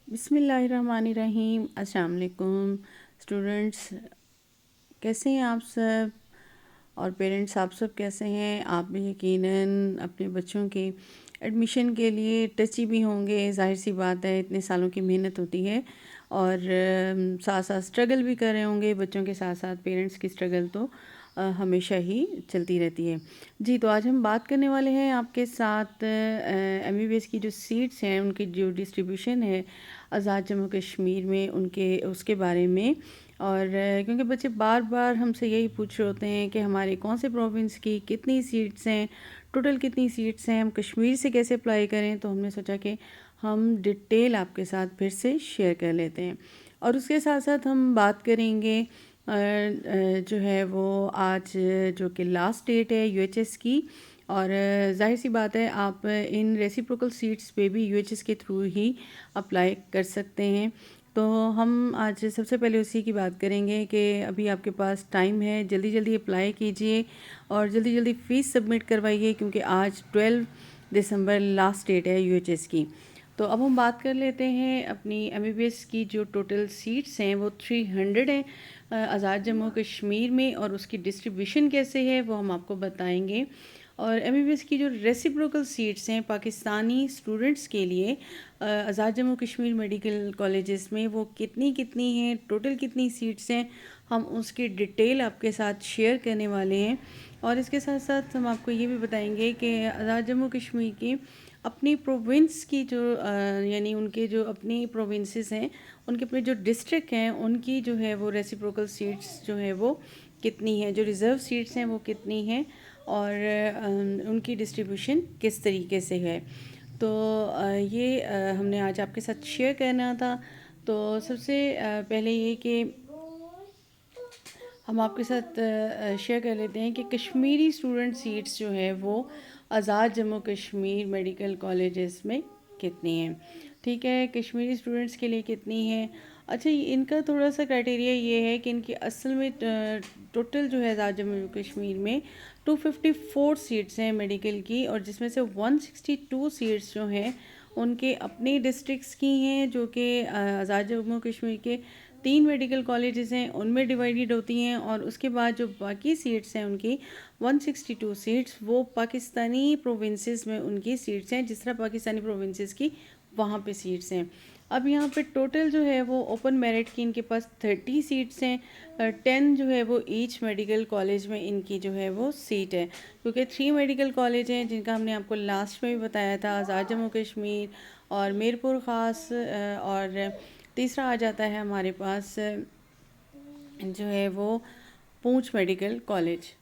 बिस्मिल्लाहिर्रहमानिर्रहीम। अस्सलाम वालेकुम स्टूडेंट्स, कैसे हैं आप सब? और पेरेंट्स आप सब कैसे हैं? आप भी यकीनन अपने बच्चों के एडमिशन के लिए टची भी होंगे। ज़ाहिर सी बात है, इतने सालों की मेहनत होती है और साथ साथ स्ट्रगल भी कर रहे होंगे। बच्चों के साथ साथ पेरेंट्स की स्ट्रगल तो हमेशा ही चलती रहती है। जी, तो आज हम बात करने वाले हैं आपके साथ एमबीबीएस की जो सीट्स हैं उनकी जो डिस्ट्रीब्यूशन है आज़ाद जम्मू कश्मीर में उनके उसके बारे में। और क्योंकि बच्चे बार बार हमसे यही पूछ रहे होते हैं कि हमारे कौन से प्रोविंस की कितनी सीट्स हैं, टोटल कितनी सीट्स हैं, हम कश्मीर से कैसे अप्लाई करें। तो हमने सोचा कि हम डिटेल आपके साथ फिर से शेयर कर लेते हैं और उसके साथ साथ हम बात करेंगे जो है वो आज जो कि लास्ट डेट है यूएचएस की। और जाहिर सी बात है आप इन रेसिप्रोकल सीट्स पे भी यूएचएस के थ्रू ही अप्लाई कर सकते हैं। तो हम आज सबसे पहले उसी की बात करेंगे कि अभी आपके पास टाइम है, जल्दी जल्दी अप्लाई कीजिए और जल्दी जल्दी फ़ीस सबमिट करवाइए क्योंकि आज 12 दिसंबर लास्ट डेट है यूएचएस की। तो अब हम बात कर लेते हैं अपनी एमबीबीएस की जो टोटल सीट्स हैं वो 300 हैं आज़ाद जम्मू कश्मीर में, और उसकी डिस्ट्रीब्यूशन कैसे है वो हम आपको बताएंगे। और एमबीबीएस की जो रेसिप्रोकल सीट्स हैं पाकिस्तानी स्टूडेंट्स के लिए आज़ाद जम्मू कश्मीर मेडिकल कॉलेजेस में वो कितनी कितनी हैं, टोटल कितनी सीट्स हैं, हम उसकी डिटेल आपके साथ शेयर करने वाले हैं। और इसके साथ साथ हम आपको ये भी बताएंगे कि आज़ाद जम्मू कश्मीर की अपनी प्रोविंस की जो यानी उनके जो अपनी प्रोविंसेस हैं, उनके अपने जो डिस्ट्रिक्ट हैं उनकी जो है वो रेसिप्रोकल सीट्स जो है वो कितनी है, जो रिज़र्व सीट्स हैं वो कितनी हैं और उनकी डिस्ट्रीब्यूशन किस तरीके से है। तो ये हमने आज आपके साथ शेयर करना था। तो सबसे पहले ये कि हम आपके साथ शेयर कर लेते हैं कि कश्मीरी स्टूडेंट सीट्स जो है वो आज़ाद जम्मू कश्मीर मेडिकल कॉलेजेस में कितनी हैं। ठीक है, कश्मीरी स्टूडेंट्स के लिए कितनी है। अच्छा, इनका थोड़ा सा क्राइटेरिया ये है कि इनकी असल में टोटल जो है आज़ाद जम्मू कश्मीर में 254 सीट्स हैं मेडिकल की, और जिसमें से 162 सीट्स जो हैं उनके अपने डिस्ट्रिक्ट्स की हैं, जो कि आज़ाद जम्मू कश्मीर के 3 मेडिकल कॉलेजेस हैं उनमें डिवाइडेड होती हैं। और उसके बाद जो बाकी सीट्स हैं उनकी 162 सीट्स वो पाकिस्तानी प्रोविंसेस में उनकी सीट्स हैं, जिस तरह पाकिस्तानी प्रोविंसेस की वहाँ पे सीट्स हैं। अब यहाँ पे टोटल जो है वो ओपन मेरिट की इनके पास 30 सीट्स हैं। 10 जो है वो ईच मेडिकल कॉलेज में इनकी जो है वो सीट है, क्योंकि 3 मेडिकल कॉलेज हैं जिनका हमने आपको लास्ट में भी बताया था, आज़ाद जम्मू कश्मीर और मीरपुर ख़ास, और तीसरा आ जाता है हमारे पास जो है वो पूंछ मेडिकल कॉलेज।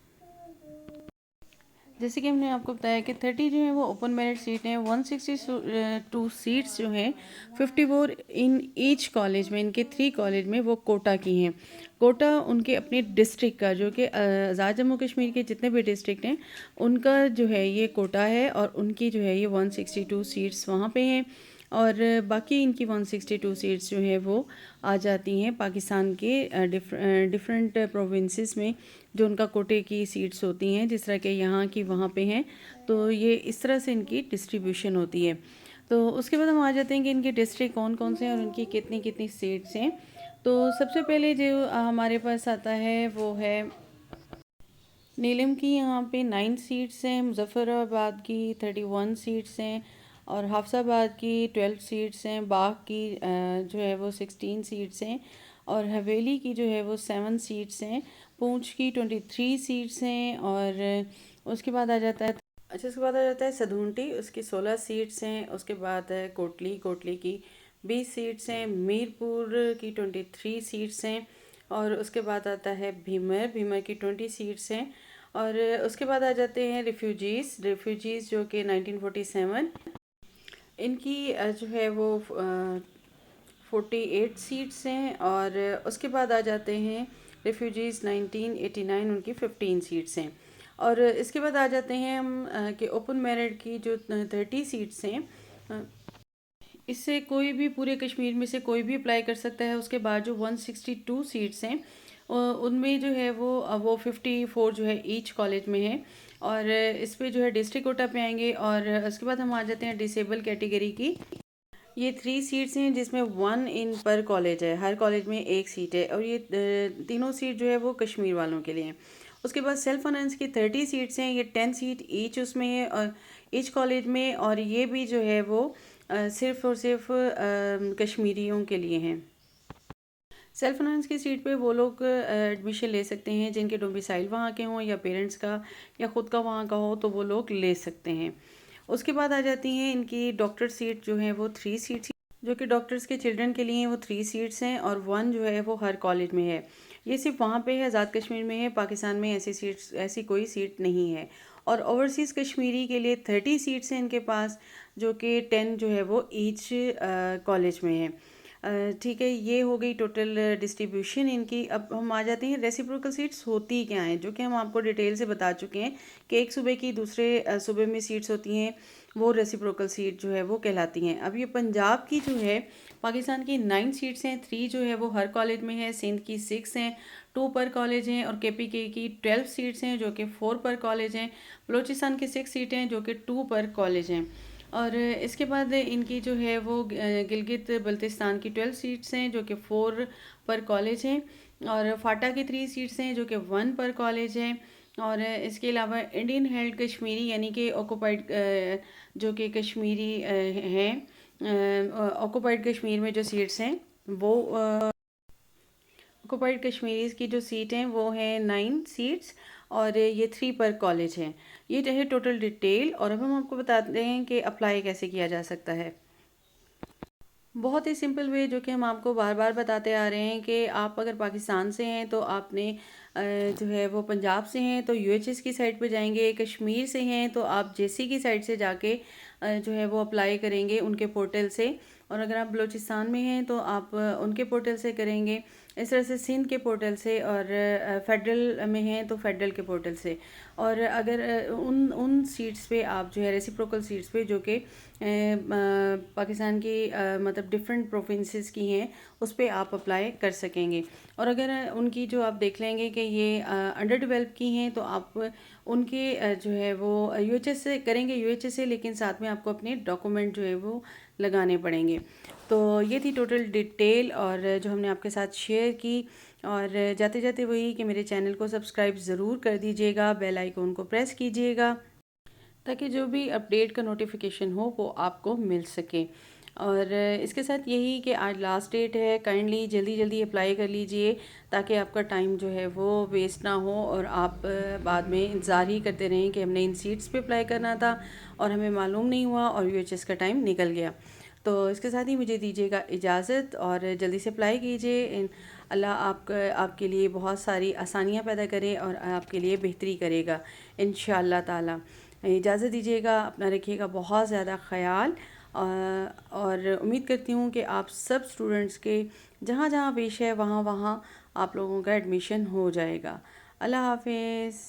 जैसे कि हमने आपको बताया कि 30 जो है वो ओपन मेरिट सीट हैं, 162 सीट्स जो हैं 54 इन ईच कॉलेज में, इनके 3 कॉलेज में वो कोटा की हैं। कोटा उनके अपने डिस्ट्रिक्ट का, जो कि आज़ाद जम्मू कश्मीर के जितने भी डिस्ट्रिक्ट हैं उनका जो है ये कोटा है, और उनकी जो है ये 162 सीट्स वहाँ पे हैं। और बाकी इनकी 162 सीट्स जो है वो आ जाती हैं पाकिस्तान के डिफरेंट प्रोविंसेस में, जो उनका कोटे की सीट्स होती हैं, जिस तरह के यहाँ की वहाँ पे हैं। तो ये इस तरह से इनकी डिस्ट्रीब्यूशन होती है। तो उसके बाद हम आ जाते हैं कि इनके डिस्ट्रिक्ट कौन कौन से हैं और उनकी कितनी कितनी सीट्स हैं। तो सबसे पहले जो हमारे पास आता है वो है नीलम की। यहाँ पे 9 सीट्स हैं, मुजफ्फराबाद की 31 सीट्स हैं, और हाफसाबाद की 12 सीट्स हैं, बाग की जो है वो 16 सीट्स हैं, और हवेली की जो है वो 7 सीट्स हैं, पूंछ की 23 सीट्स हैं, और उसके बाद आ जाता है उसके बाद आ जाता है सधूंटी, उसकी 16 सीट्स हैं। उसके बाद है कोटली की 20 सीट्स हैं, मीरपुर की 23 सीट्स हैं, और उसके बाद आता है भीमर की 20 सीट्स हैं। और उसके बाद आ जाते हैं रिफ्यूजीज़ जो कि 1947, इनकी जो है वो 48 सीट्स हैं। और उसके बाद आ जाते हैं रिफ्यूजीज़ 1989, उनकी 15 सीट्स हैं। और इसके बाद आ जाते हैं हम कि ओपन मेरिट की जो 30 सीट्स हैं, इससे कोई भी पूरे कश्मीर में से कोई भी अप्लाई कर सकता है। उसके बाद जो 162 सीट्स हैं उनमें जो है वो 54 जो है ईच कॉलेज में है, और इस पे जो है डिस्ट्रिक्ट कोटा पे आएंगे। और उसके बाद हम आ जाते हैं डिसेबल कैटेगरी की ये 3 सीट्स हैं जिसमें 1 इन पर कॉलेज है, हर कॉलेज में 1 सीट है और ये तीनों सीट जो है वो कश्मीर वालों के लिए हैं। उसके बाद सेल्फ फाइनेंस की 30 सीट्स हैं, ये 10 सीट ईच उसमें है और ईच कॉलेज में, और ये भी जो है वो सिर्फ़ और सिर्फ कश्मीरियों के लिए हैं। सेल्फ फाइनेंस की सीट पे वो लोग एडमिशन ले सकते हैं जिनके डोमिसाइल वहाँ के हों या पेरेंट्स का या ख़ुद का वहाँ का हो, तो वो लोग ले सकते हैं। उसके बाद आ जाती हैं इनकी डॉक्टर सीट जो है वो 3 सीट्स, जो कि डॉक्टर्स के चिल्ड्रन के लिए वो 3 सीट्स हैं और 1 जो है वो हर कॉलेज में है। ये सिर्फ वहाँ पे है, आज़ाद कश्मीर में है, पाकिस्तान में ऐसी कोई सीट नहीं है। और ओवरसीज़ कश्मीरी के लिए 30 सीट्स हैं इनके पास, जो कि 10 जो है वो ईच कॉलेज में है। ठीक है, ये हो गई टोटल डिस्ट्रीब्यूशन इनकी। अब हम आ जाते हैं रेसिप्रोकल सीट्स होती क्या हैं, जो कि हम आपको डिटेल से बता चुके हैं कि एक सूबे की दूसरे सूबे में सीट्स होती हैं, वो रेसिप्रोकल सीट जो है वो कहलाती हैं। अब ये पंजाब की जो है, पाकिस्तान की 9 सीट्स हैं, 3 जो है वो हर कॉलेज में है, सिंध की 6 हैं, 2 पर कॉलेज हैं, और केपीके की 12 सीट्स हैं जो कि 4 पर कॉलेज हैं। बलूचिस्तान की 6 सीटें हैं जो कि 2 पर कॉलेज हैं। और इसके बाद इनकी जो है वो गिलगित बल्तिस्तान की 12 सीट्स हैं जो कि 4 पर कॉलेज हैं, और फाटा की 3 सीट्स हैं जो कि 1 पर कॉलेज हैं। और इसके अलावा इंडियन हेल्ड कश्मीरी यानी कि ऑक्यूपाइड, जो कि कश्मीरी हैं, ऑक्यूपाइड कश्मीर में जो सीट्स हैं वो ऑक्यूपाइड कश्मीरीज़ की जो सीट हैं वो हैं 9 सीट्स, और ये 3 पर कॉलेज हैं। ये रहे टोटल डिटेल, और अब हम आपको बताते हैं कि अप्लाई कैसे किया जा सकता है। बहुत ही सिंपल वे, जो कि हम आपको बार बार बताते आ रहे हैं कि आप अगर पाकिस्तान से हैं तो आपने जो है वो पंजाब से हैं तो यूएचएस की साइट पे जाएंगे, कश्मीर से हैं तो आप जेसी की साइट से जाके जो है वो अप्लाई करेंगे उनके पोर्टल से, और अगर आप बलूचिस्तान में हैं तो आप उनके पोर्टल से करेंगे। इस तरह से सिंध के पोर्टल से, और फेडरल में हैं तो फेडरल के पोर्टल से। और अगर उन उन सीट्स पे आप जो है रेसिप्रोकल सीट्स पे, जो कि पाकिस्तान की मतलब डिफरेंट प्रोविंसेस की हैं, उस पर आप अप्लाई कर सकेंगे। और अगर उनकी जो आप देख लेंगे कि ये अंडर डेवलप की हैं तो आप उनके जो है वो यूएचएस से करेंगे, यूएचएस से, लेकिन साथ में आपको अपने डॉक्यूमेंट जो है वो लगाने पड़ेंगे। तो ये थी टोटल डिटेल और जो हमने आपके साथ शेयर की। और जाते जाते वही कि मेरे चैनल को सब्सक्राइब ज़रूर कर दीजिएगा, बेल आइकन को प्रेस कीजिएगा, ताकि जो भी अपडेट का नोटिफिकेशन हो वो आपको मिल सके। और इसके साथ यही कि आज लास्ट डेट है, काइंडली जल्दी जल्दी अप्लाई कर लीजिए, ताकि आपका टाइम जो है वो वेस्ट ना हो और आप बाद में इंतज़ार ही करते रहें कि हमने इन सीट्स पे अप्लाई करना था और हमें मालूम नहीं हुआ और यूएचएस का टाइम निकल गया। तो इसके साथ ही मुझे दीजिएगा इजाज़त, और जल्दी से अप्लाई कीजिए। अल्लाह आपके लिए बहुत सारी आसानियाँ पैदा करे और आपके लिए बेहतरी करेगा इंशाअल्लाह ताला। इजाज़त दीजिएगा, अपना रखिएगा बहुत ज़्यादा ख़याल, और उम्मीद करती हूँ कि आप सब स्टूडेंट्स के जहाँ जहाँ पेश है वहाँ वहाँ आप लोगों का एडमिशन हो जाएगा। अल्लाह हाफिज़।